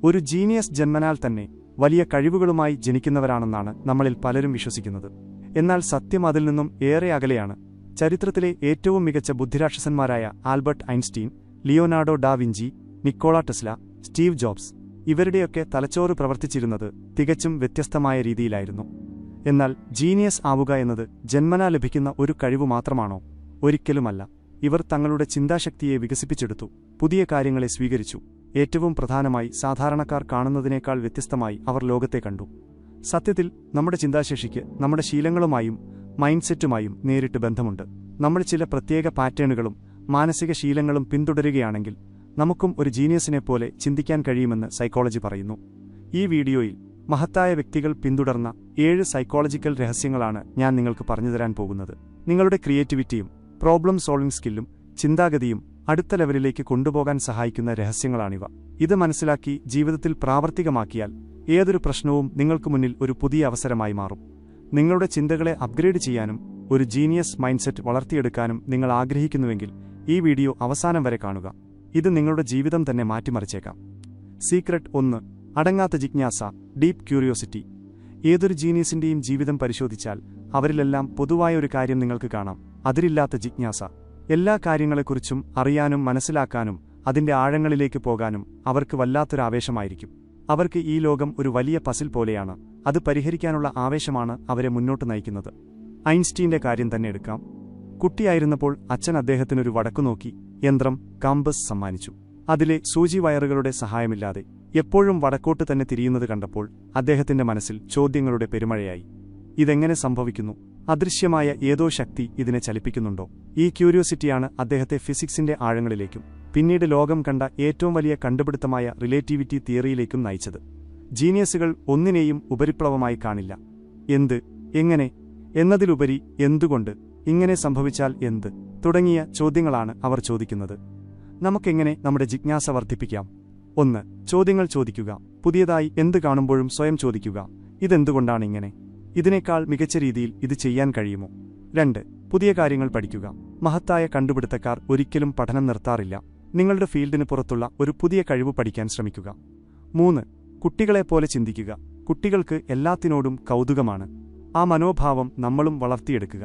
ഒരു ജീനിയസ് ജന്മനാൽ തന്നെ വലിയ കഴിവുകളുമായി ജനിക്കുന്നവരാണെന്നാണ് നമ്മളിൽ പലരും വിശ്വസിക്കുന്നത്. എന്നാൽ സത്യം അതിൽ നിന്നും ഏറെ അകലെയാണ്. ചരിത്രത്തിലെ ഏറ്റവും മികച്ച ബുദ്ധിരാക്ഷസന്മാരായ Albert Einstein, Leonardo da Vinci, Nikola Tesla, Steve Jobs ഇവരുടെയൊക്കെ തലച്ചോറ് പ്രവർത്തിച്ചിരുന്നത് തികച്ചും വ്യത്യസ്തമായ രീതിയിലായിരുന്നു. എന്നാൽ ജീനിയസ് ആവുക എന്നത് ജന്മനാ ലഭിക്കുന്ന ഒരു കഴിവ് മാത്രമാണോ? ഒരിക്കലുമല്ല. ഇവർ തങ്ങളുടെ ചിന്താശക്തിയെ വികസിപ്പിച്ചെടുത്തു, പുതിയ കാര്യങ്ങളെ സ്വീകരിച്ചു. ഏറ്റവും പ്രധാനമായി സാധാരണക്കാർ കാണുന്നതിനേക്കാൾ വ്യത്യസ്തമായി അവർ ലോകത്തെ കണ്ടു. സത്യത്തിൽ നമ്മുടെ ചിന്താശേഷിക്ക് നമ്മുടെ ശീലങ്ങളുമായും മൈൻഡ് സെറ്റുമായും നേരിട്ട് ബന്ധമുണ്ട്. നമ്മൾ ചില പ്രത്യേക പാറ്റേണുകളും മാനസിക ശീലങ്ങളും പിന്തുടരുകയാണെങ്കിൽ നമുക്കും ഒരു ജീനിയസിനെപ്പോലെ ചിന്തിക്കാൻ കഴിയുമെന്ന് സൈക്കോളജി പറയുന്നു. ഈ വീഡിയോയിൽ മഹത്തായ വ്യക്തികൾ പിന്തുടർന്ന 7 സൈക്കോളജിക്കൽ രഹസ്യങ്ങളാണ് ഞാൻ നിങ്ങൾക്ക് പറഞ്ഞുതരാൻ പോകുന്നത്. നിങ്ങളുടെ ക്രിയേറ്റിവിറ്റിയും പ്രോബ്ലം സോൾവിംഗ് സ്കില്ലും ചിന്താഗതിയും അടുത്ത ലെവലിലേക്ക് കൊണ്ടുപോകാൻ സഹായിക്കുന്ന രഹസ്യങ്ങളാണിവ. ഇത് മനസ്സിലാക്കി ജീവിതത്തിൽ പ്രാവർത്തികമാക്കിയാൽ ഏതൊരു പ്രശ്നവും നിങ്ങൾക്ക് മുന്നിൽ ഒരു പുതിയ അവസരമായി മാറും. നിങ്ങളുടെ ചിന്തകളെ അപ്ഗ്രേഡ് ചെയ്യാനും ഒരു ജീനിയസ് മൈൻഡ്സെറ്റ് വളർത്തിയെടുക്കാനും നിങ്ങൾ ആഗ്രഹിക്കുന്നുവെങ്കിൽ ഈ വീഡിയോ അവസാനം വരെ കാണുക. ഇത് നിങ്ങളുടെ ജീവിതം തന്നെ മാറ്റിമറിച്ചേക്കാം. സീക്രട്ട് 1. അടങ്ങാത്ത ജിജ്ഞാസ, ഡീപ് ക്യൂരിയോസിറ്റി. ഏതൊരു ജീനിയസിന്റെയും ജീവിതം പരിശോധിച്ചാൽ അവരിലെല്ലാം പൊതുവായ ഒരു കാര്യം നിങ്ങൾക്ക് കാണാം: അതിരില്ലാത്ത ജിജ്ഞാസ. എല്ലാ കാര്യങ്ങളെക്കുറിച്ചും അറിയാനും മനസ്സിലാക്കാനും അതിന്റെ ആഴങ്ങളിലേക്ക് പോകാനും അവർക്ക് വല്ലാത്തൊരു ആവേശമായിരിക്കും. അവർക്ക് ഈ ലോകം ഒരു വലിയ പസിൽ പോലെയാണ്. അത് പരിഹരിക്കാനുള്ള ആവേശമാണ് അവരെ മുന്നോട്ട് നയിക്കുന്നത്. ഐൻസ്റ്റീന്റെ കാര്യം തന്നെ എടുക്കാം. കുട്ടിയായിരുന്നപ്പോൾ അച്ഛൻ അദ്ദേഹത്തിനൊരു വടക്കുനോക്കി യന്ത്രം കാമ്പസ് സമ്മാനിച്ചു. അതിലെ സൂചി വയറുകളുടെ സഹായമില്ലാതെ എപ്പോഴും വടക്കോട്ട് തന്നെ തിരിയുന്നത് കണ്ടപ്പോൾ അദ്ദേഹത്തിന്റെ മനസ്സിൽ ചോദ്യങ്ങളുടെ പെരുമഴയായി. ഇതെങ്ങനെ സംഭവിക്കുന്നു? അദൃശ്യമായ ഏതോ ശക്തി ഇതിനെ ചലിപ്പിക്കുന്നുണ്ടോ? ഈ ക്യൂരിയോസിറ്റിയാണ് അദ്ദേഹത്തെ ഫിസിക്സിന്റെ ആഴങ്ങളിലേക്കും പിന്നീട് ലോകം കണ്ട ഏറ്റവും വലിയ കണ്ടുപിടുത്തമായ റിലേറ്റിവിറ്റി തിയറിയിലേക്കും നയിച്ചത്. ജീനിയസുകൾ ഒന്നിനെയും ഉപരിപ്ലവമായി കാണില്ല. എന്ത്, എങ്ങനെ എന്നതിലുപരി എന്തുകൊണ്ട്, ഇങ്ങനെ സംഭവിച്ചാൽ എന്ത് തുടങ്ങിയ ചോദ്യങ്ങളാണ് അവർ ചോദിക്കുന്നത്. നമുക്കെങ്ങനെ നമ്മുടെ ജിജ്ഞാസ വർദ്ധിപ്പിക്കാം? 1. ചോദ്യങ്ങൾ ചോദിക്കുക. പുതിയതായി എന്ത് കാണുമ്പോഴും സ്വയം ചോദിക്കുക: ഇതെന്തുകൊണ്ടാണ് ഇങ്ങനെ? ഇതിനേക്കാൾ മികച്ച രീതിയിൽ ഇത് ചെയ്യാൻ കഴിയുമോ? 2. പുതിയ കാര്യങ്ങൾ പഠിക്കുക. മഹത്തായ കണ്ടുപിടുത്തക്കാർ ഒരിക്കലും പഠനം നിർത്താറില്ല. നിങ്ങളുടെ ഫീൽഡിന് പുറത്തുള്ള ഒരു പുതിയ കഴിവ് പഠിക്കാൻ ശ്രമിക്കുക. 3. കുട്ടികളെപ്പോലെ ചിന്തിക്കുക. കുട്ടികൾക്ക് എല്ലാത്തിനോടും കൗതുകമാണ്. ആ മനോഭാവം നമ്മളും വളർത്തിയെടുക്കുക.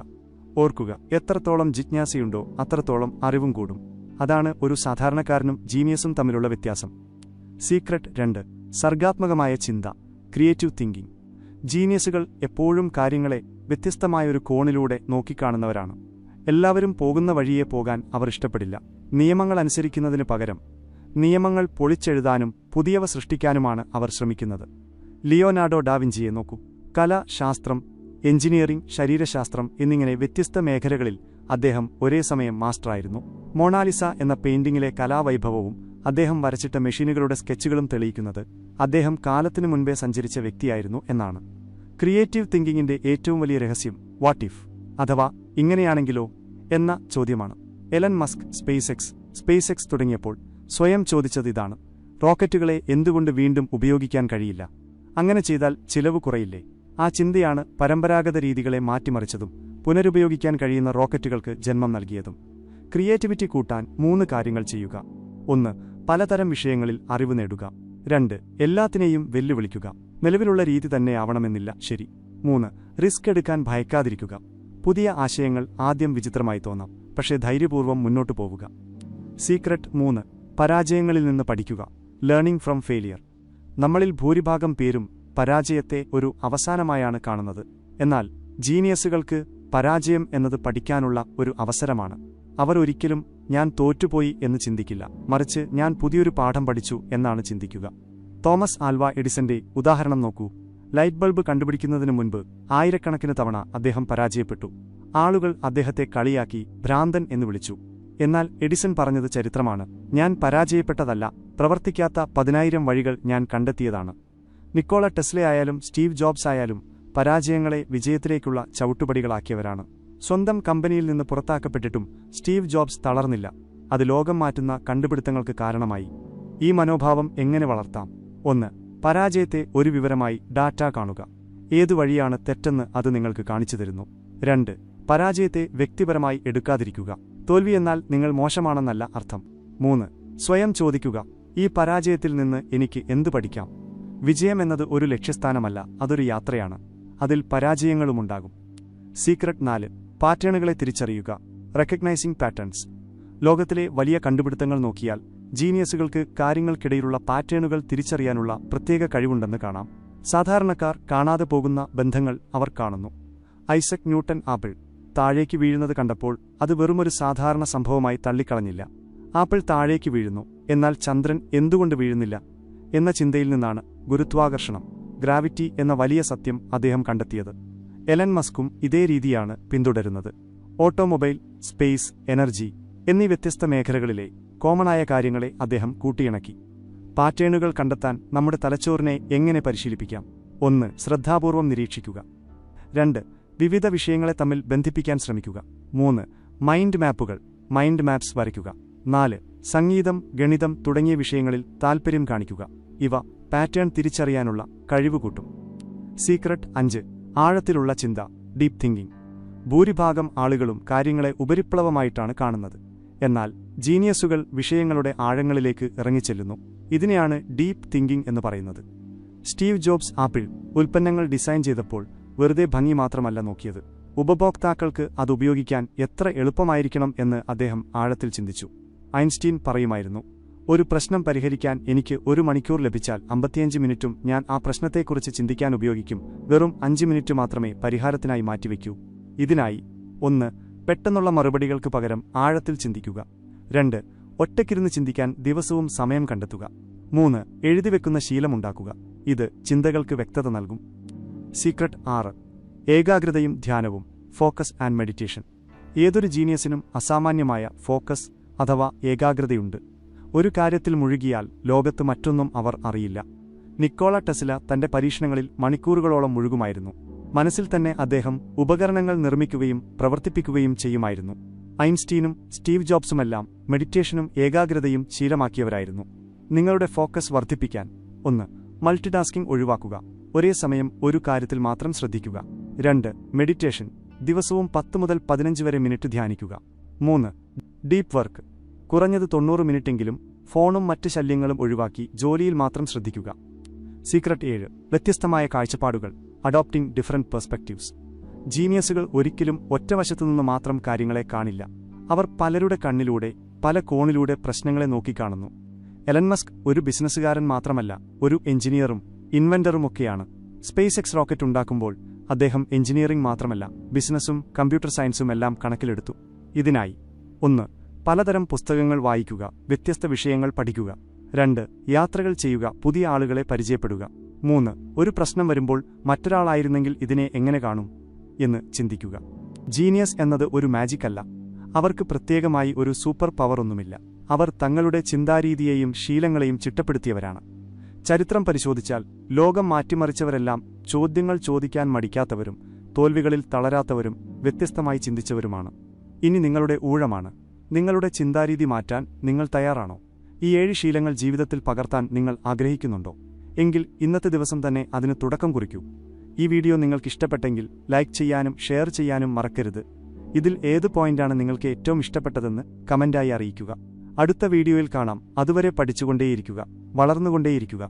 ഓർക്കുക, എത്രത്തോളം ജിജ്ഞാസയുണ്ടോ അത്രത്തോളം അറിവും കൂടും. അതാണ് ഒരു സാധാരണക്കാരനും ജീനിയസും തമ്മിലുള്ള വ്യത്യാസം. സീക്രട്ട് 2. സർഗാത്മകമായ ചിന്ത, ക്രിയേറ്റീവ് തിങ്കിംഗ്. ജീനിയസുകൾ എപ്പോഴും കാര്യങ്ങളെ വ്യത്യസ്തമായൊരു കോണിലൂടെ നോക്കിക്കാണുന്നവരാണ്. എല്ലാവരും പോകുന്ന വഴിയെ പോകാൻ അവർ ഇഷ്ടപ്പെടില്ല. നിയമങ്ങൾ അനുസരിക്കുന്നതിനു പകരം നിയമങ്ങൾ പൊളിച്ചെഴുതാനും പുതിയവ സൃഷ്ടിക്കാനുമാണ് അവർ ശ്രമിക്കുന്നത്. ലിയോനാർഡോ ഡാ വിഞ്ചിയെ നോക്കൂ. കല, ശാസ്ത്രം, എഞ്ചിനീയറിംഗ്, ശരീരശാസ്ത്രം എന്നിങ്ങനെ വ്യത്യസ്ത മേഖലകളിൽ അദ്ദേഹം ഒരേ സമയം മാസ്റ്ററായിരുന്നു. മൊണാലിസ എന്ന പെയിന്റിംഗിലെ കലാവൈഭവവും അദ്ദേഹം വരച്ചിട്ട മെഷീനുകളുടെ സ്കെച്ചുകളും തെളിയിക്കുന്നത് അദ്ദേഹം കാലത്തിനു മുൻപേ സഞ്ചരിച്ച വ്യക്തിയായിരുന്നു എന്നാണ്. ക്രിയേറ്റീവ് തിങ്കിങ്ങിന്റെ ഏറ്റവും വലിയ രഹസ്യം വാട്ട് ഇഫ്, അഥവാ ഇങ്ങനെയാണെങ്കിലോ എന്ന ചോദ്യമാണ്. എലൻ മസ്ക് സ്പേസ് എക്സ് തുടങ്ങിയപ്പോൾ സ്വയം ചോദിച്ചത് ഇതാണ്: റോക്കറ്റുകളെ എന്തുകൊണ്ട് വീണ്ടും ഉപയോഗിക്കാൻ കഴിയില്ല? അങ്ങനെ ചെയ്താൽ ചിലവ് കുറയില്ലേ? ആ ചിന്തയാണ് പരമ്പരാഗത രീതികളെ മാറ്റിമറിച്ചതും പുനരുപയോഗിക്കാൻ കഴിയുന്ന റോക്കറ്റുകൾക്ക് ജന്മം നൽകിയതും. ക്രിയേറ്റിവിറ്റി കൂട്ടാൻ 3 കാര്യങ്ങൾ ചെയ്യുക. 1. പലതരം വിഷയങ്ങളിൽ അറിവ് നേടുക. 2. എല്ലാത്തിനെയും വെല്ലുവിളിക്കുക. നിലവിലുള്ള രീതി തന്നെയാവണമെന്നില്ല ശരി. 3. റിസ്ക് എടുക്കാൻ ഭയക്കാതിരിക്കുക. പുതിയ ആശയങ്ങൾ ആദ്യം വിചിത്രമായി തോന്നാം, പക്ഷേ ധൈര്യപൂർവ്വം മുന്നോട്ടു പോവുക. സീക്രട്ട് 3. പരാജയങ്ങളിൽ നിന്ന് പഠിക്കുക. Learning from failure. നമ്മളിൽ ഭൂരിഭാഗം പേരും പരാജയത്തെ ഒരു അവസാനമായാണ് കാണുന്നത്. എന്നാൽ ജീനിയസുകൾക്ക് പരാജയം എന്നത് പഠിക്കാനുള്ള ഒരു അവസരമാണ്. അവർ ഒരിക്കലും ഞാൻ തോറ്റുപോയി എന്ന് ചിന്തിക്കില്ല, മറിച്ച് ഞാൻ പുതിയൊരു പാഠം പഠിച്ചു എന്നാണ് ചിന്തിക്കുക. തോമസ് ആൽവ എഡിസന്റെ ഉദാഹരണം നോക്കൂ. ലൈറ്റ് ബൾബ് കണ്ടുപിടിക്കുന്നതിനു മുൻപ് ആയിരക്കണക്കിന് തവണ അദ്ദേഹം പരാജയപ്പെട്ടു. ആളുകൾ അദ്ദേഹത്തെ കളിയാക്കി ഭ്രാന്തൻ എന്ന് വിളിച്ചു. എന്നാൽ എഡിസൺ പറഞ്ഞത് ചരിത്രമാണ്: ഞാൻ പരാജയപ്പെട്ടതല്ല, പ്രവർത്തിക്കാത്ത 10,000 വഴികൾ ഞാൻ കണ്ടെത്തിയതാണ്. നിക്കോള ടെസ്ലയായാലും സ്റ്റീവ് ജോബ്സ് ആയാലും പരാജയങ്ങളെ വിജയത്തിലേക്കുള്ള ചവിട്ടുപടികളാക്കിയവരാണ്. സ്വന്തം കമ്പനിയിൽ നിന്ന് പുറത്താക്കപ്പെട്ടിട്ടും സ്റ്റീവ് ജോബ്സ് തളർന്നില്ല. അത് ലോകം മാറ്റുന്ന കണ്ടുപിടുത്തങ്ങൾക്ക് കാരണമായി. ഈ മനോഭാവം എങ്ങനെ വളർത്താം? 1. പരാജയത്തെ ഒരു വിവരമായി ഡാറ്റ കാണുക. ഏതു വഴിയാണ് തെറ്റെന്ന് അത് നിങ്ങൾക്ക് കാണിച്ചു തരുന്നു. 2. പരാജയത്തെ വ്യക്തിപരമായി എടുക്കാതിരിക്കുക. തോൽവിയെന്നാൽ നിങ്ങൾ മോശമാണെന്നല്ല അർത്ഥം. 3. സ്വയം ചോദിക്കുക: ഈ പരാജയത്തിൽ നിന്ന് എനിക്ക് എന്തു പഠിക്കാം? വിജയം എന്നത് ഒരു ലക്ഷ്യസ്ഥാനമല്ല, അതൊരു യാത്രയാണ്. അതിൽ പരാജയങ്ങളുമുണ്ടാകും. സീക്രട്ട് 4. പാറ്റേണുകളെ തിരിച്ചറിയുക. Recognising patterns. ലോകത്തിലെ വലിയ കണ്ടുപിടുത്തങ്ങൾ നോക്കിയാൽ ജീനിയസുകൾക്ക് കാര്യങ്ങൾക്കിടയിലുള്ള പാറ്റേണുകൾ തിരിച്ചറിയാനുള്ള പ്രത്യേക കഴിവുണ്ടെന്ന് കാണാം. സാധാരണക്കാർ കാണാതെ പോകുന്ന ബന്ധങ്ങൾ അവർ കാണുന്നു. ഐസക് ന്യൂട്ടൻ ആപ്പിൾ താഴേക്ക് വീഴുന്നത് കണ്ടപ്പോൾ അത് വെറുമൊരു സാധാരണ സംഭവമായി തള്ളിക്കളഞ്ഞില്ല. ആപ്പിൾ താഴേക്ക് വീഴുന്നു, എന്നാൽ ചന്ദ്രൻ എന്തുകൊണ്ട് വീഴുന്നില്ല എന്ന ചിന്തയിൽ നിന്നാണ് ഗുരുത്വാകർഷണം, ഗ്രാവിറ്റി എന്ന വലിയ സത്യം അദ്ദേഹം കണ്ടെത്തിയത്. എലൻ മസ്കും ഇതേ രീതിയാണ് പിന്തുടരുന്നത്. ഓട്ടോമൊബൈൽ, സ്പേസ്, എനർജി എന്നീ വ്യത്യസ്ത മേഖലകളിലെ കോമണായ കാര്യങ്ങളെ അദ്ദേഹം കൂട്ടിയിണക്കി. പാറ്റേണുകൾ കണ്ടെത്താൻ നമ്മുടെ തലച്ചോറിനെ എങ്ങനെ പരിശീലിപ്പിക്കാം? 1. ശ്രദ്ധാപൂർവം നിരീക്ഷിക്കുക. 2. വിവിധ വിഷയങ്ങളെ തമ്മിൽ ബന്ധിപ്പിക്കാൻ ശ്രമിക്കുക. 3. മൈൻഡ് മാപ്പുകൾ, മൈൻഡ് മാപ്സ് വരയ്ക്കുക. 4. സംഗീതം, ഗണിതം തുടങ്ങിയ വിഷയങ്ങളിൽ താൽപ്പര്യം കാണിക്കുക. ഇവ പാറ്റേൺ തിരിച്ചറിയാനുള്ള കഴിവ് കൂട്ടും. സീക്രട്ട് 5. ആഴത്തിലുള്ള ചിന്ത, ഡീപ് തിങ്കിങ്. ഭൂരിഭാഗം ആളുകളും കാര്യങ്ങളെ ഉപരിപ്ലവമായിട്ടാണ് കാണുന്നത്. എന്നാൽ ജീനിയസുകൾ വിഷയങ്ങളുടെ ആഴങ്ങളിലേക്ക് ഇറങ്ങിച്ചെല്ലുന്നു. ഇതിനെയാണ് ഡീപ് തിങ്കിങ് എന്ന് പറയുന്നത്. സ്റ്റീവ് ജോബ്സ് ആപ്പിൾ ഉൽപ്പന്നങ്ങൾ ഡിസൈൻ ചെയ്തപ്പോൾ വെറുതെ ഭംഗി മാത്രമല്ല നോക്കിയത്, ഉപഭോക്താക്കൾക്ക് അത് ഉപയോഗിക്കാൻ എത്ര എളുപ്പമായിരിക്കണം എന്ന് അദ്ദേഹം ആഴത്തിൽ ചിന്തിച്ചു. ഐൻസ്റ്റീൻ പറയുമായിരുന്നു, ഒരു പ്രശ്നം പരിഹരിക്കാൻ എനിക്ക് 1 മണിക്കൂർ ലഭിച്ചാൽ 55 മിനിറ്റും ഞാൻ ആ പ്രശ്നത്തെക്കുറിച്ച് ചിന്തിക്കാൻ ഉപയോഗിക്കും. വെറും 5 മിനിറ്റ് മാത്രമേ പരിഹാരത്തിനായി മാറ്റിവെക്കൂ. ഇതിനായി 1. പെട്ടെന്നുള്ള മറുപടികൾക്ക് പകരം ആഴത്തിൽ ചിന്തിക്കുക. 2. ഒറ്റയ്ക്കിരുന്ന് ചിന്തിക്കാൻ ദിവസവും സമയം കണ്ടെത്തുക. 3. എഴുതിവെക്കുന്ന ശീലമുണ്ടാക്കുക. ഇത് ചിന്തകൾക്ക് വ്യക്തത നൽകും. സീക്രട്ട് 6. ഏകാഗ്രതയും ധ്യാനവും, ഫോക്കസ് ആൻഡ് മെഡിറ്റേഷൻ. ഏതൊരു ജീനിയസിനും അസാമാന്യമായ ഫോക്കസ് അഥവാ ഏകാഗ്രതയുണ്ട്. ഒരു കാര്യത്തിൽ മുഴുകിയാൽ ലോകത്ത് മറ്റൊന്നും അവർ അറിയില്ല. നിക്കോള ടെസ്ല തന്റെ പരീക്ഷണങ്ങളിൽ മണിക്കൂറുകളോളം മുഴുകുമായിരുന്നു. മനസ്സിൽ തന്നെ അദ്ദേഹം ഉപകരണങ്ങൾ നിർമ്മിക്കുകയും പ്രവർത്തിപ്പിക്കുകയും ചെയ്യുമായിരുന്നു. ഐൻസ്റ്റീനും സ്റ്റീവ് ജോബ്സുമെല്ലാം മെഡിറ്റേഷനും ഏകാഗ്രതയും ശീലമാക്കിയവരായിരുന്നു. നിങ്ങളുടെ ഫോക്കസ് വർദ്ധിപ്പിക്കാൻ 1. മൾട്ടിടാസ്കിംഗ് ഒഴിവാക്കുക. ഒരേ സമയം ഒരു കാര്യത്തിൽ മാത്രം ശ്രദ്ധിക്കുക. 2. മെഡിറ്റേഷൻ. ദിവസവും 10 മുതൽ 15 വരെ മിനിറ്റ് ധ്യാനിക്കുക. 3. Deep work. കുറഞ്ഞത് 90 മിനിറ്റെങ്കിലും ഫോണും മറ്റ് ശല്യങ്ങളും ഒഴിവാക്കി ജോലിയിൽ മാത്രം ശ്രദ്ധിക്കുക. സീക്രട്ട് 7. വ്യത്യസ്തമായ കാഴ്ചപ്പാടുകൾ, അഡോപ്റ്റിംഗ് ഡിഫറന്റ് പെർസ്പെക്റ്റീവ്സ്. ജീനിയസുകൾ ഒരിക്കലും ഒറ്റവശത്തുനിന്ന് മാത്രം കാര്യങ്ങളെ കാണില്ല. അവർ പലരുടെ കണ്ണിലൂടെ, പല കോണിലൂടെ പ്രശ്നങ്ങളെ നോക്കിക്കാണുന്നു. എലൻ മസ്ക് ഒരു ബിസിനസ്സുകാരൻ മാത്രമല്ല, ഒരു എഞ്ചിനീയറും ഇൻവെന്ററുമൊക്കെയാണ്. സ്പേസ് എക്സ് റോക്കറ്റ് ഉണ്ടാക്കുമ്പോൾ അദ്ദേഹം എഞ്ചിനീയറിംഗ് മാത്രമല്ല, ബിസിനസ്സും കമ്പ്യൂട്ടർ സയൻസും എല്ലാം കണക്കിലെടുത്തു. ഇതിനായി 1. പലതരം പുസ്തകങ്ങൾ വായിക്കുക, വ്യത്യസ്ത വിഷയങ്ങൾ പഠിക്കുക. 2. യാത്രകൾ ചെയ്യുക, പുതിയ ആളുകളെ പരിചയപ്പെടുക. 3. ഒരു പ്രശ്നം വരുമ്പോൾ മറ്റൊരാളായിരുന്നെങ്കിൽ ഇതിനെ എങ്ങനെ കാണും എന്ന് ചിന്തിക്കുക. ജീനിയസ് എന്നത് ഒരു മാജിക് അല്ല. അവർക്ക് പ്രത്യേകമായി ഒരു സൂപ്പർ പവർ ഒന്നുമില്ല. അവർ തങ്ങളുടെ ചിന്താരീതിയെയും ശീലങ്ങളെയും ചിട്ടപ്പെടുത്തിയവരാണ്. ചരിത്രം പരിശോധിച്ചാൽ ലോകം മാറ്റിമറിച്ചവരെല്ലാം ചോദ്യങ്ങൾ ചോദിക്കാൻ മടിക്കാത്തവരും തോൽവികളിൽ തളരാത്തവരും വ്യത്യസ്തമായി ചിന്തിച്ചവരുമാണ്. ഇനി നിങ്ങളുടെ ഊഴമാണ്. നിങ്ങളുടെ ചിന്താരീതി മാറ്റാൻ നിങ്ങൾ തയ്യാറാണോ? ഈ 7 ശീലങ്ങൾ ജീവിതത്തിൽ പകർത്താൻ നിങ്ങൾ ആഗ്രഹിക്കുന്നുണ്ടോ? എങ്കിൽ ഇന്നത്തെ ദിവസം തന്നെ അതിന് തുടക്കം കുറിക്കൂ. ഈ വീഡിയോ നിങ്ങൾക്കിഷ്ടപ്പെട്ടെങ്കിൽ ലൈക്ക് ചെയ്യാനും ഷെയർ ചെയ്യാനും മറക്കരുത്. ഇതിൽ ഏത് പോയിന്റാണ് നിങ്ങൾക്ക് ഏറ്റവും ഇഷ്ടപ്പെട്ടതെന്ന് കമന്റായി അറിയിക്കുക. അടുത്ത വീഡിയോയിൽ കാണാം. അതുവരെ പഠിച്ചുകൊണ്ടേയിരിക്കുക, വളർന്നുകൊണ്ടേയിരിക്കുക.